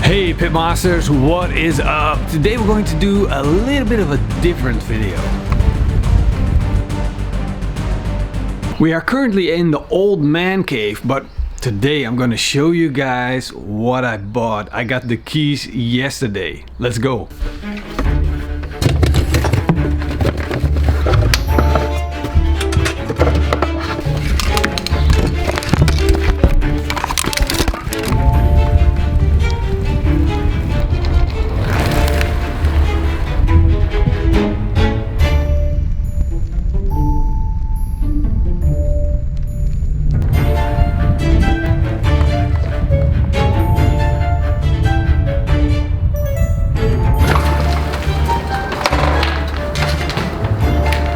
Hey Pitmasters, what is up? Today we're going to do a little bit of a different video. We are currently in the old man cave, but today I'm going to show you guys what I bought. I got the keys yesterday. Let's go.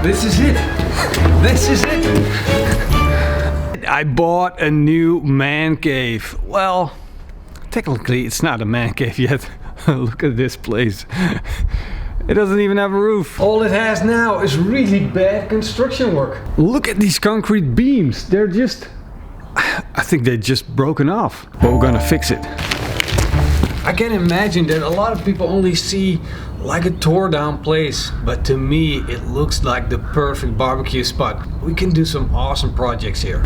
This is it. This is it. I bought a new man cave. Well, technically it's not a man cave yet. Look at this place. It doesn't even have a roof. All it has now is really bad construction work. Look at these concrete beams. They're just... I think they're just broken off. But we're gonna fix it. I can imagine that a lot of people only see like a tore down place, but to me it looks like the perfect barbecue spot. We can do some awesome projects here.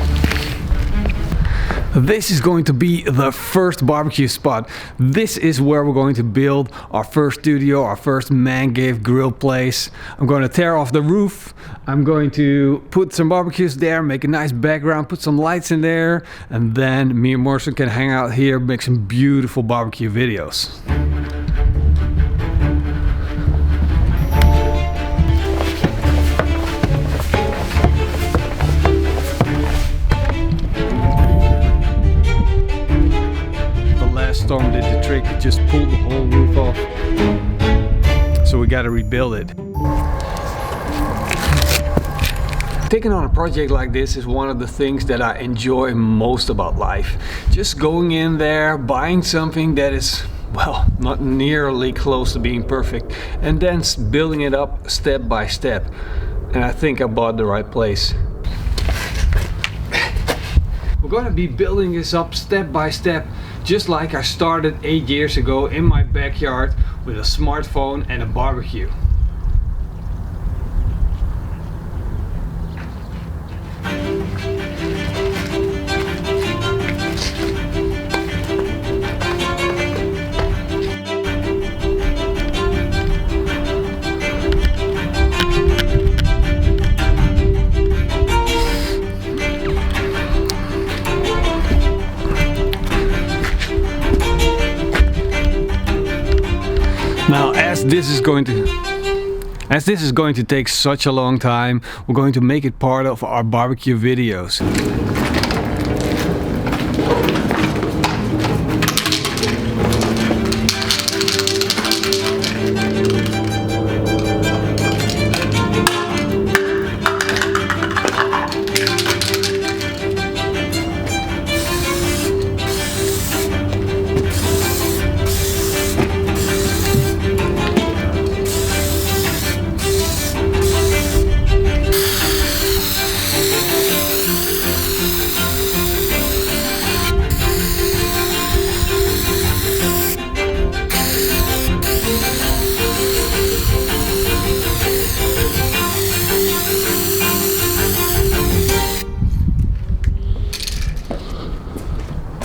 This is going to be the first barbecue spot. This is where we're going to build our first studio, our first man cave grill place. I'm going to tear off the roof. I'm going to put some barbecues there, make a nice background, put some lights in there, and then me and Morrison can hang out here, make some beautiful barbecue videos. Storm did the trick, it just pulled the whole roof off. So we got to rebuild it. Taking on a project like this is one of the things that I enjoy most about life. Just going in there, buying something that is, well, not nearly close to being perfect, and then building it up step by step. And I think I bought the right place. We're going to be building this up step by step, just like I started 8 years ago in my backyard with a smartphone and a barbecue. Now, as this is going to take such a long time, we're going to make it part of our barbecue videos.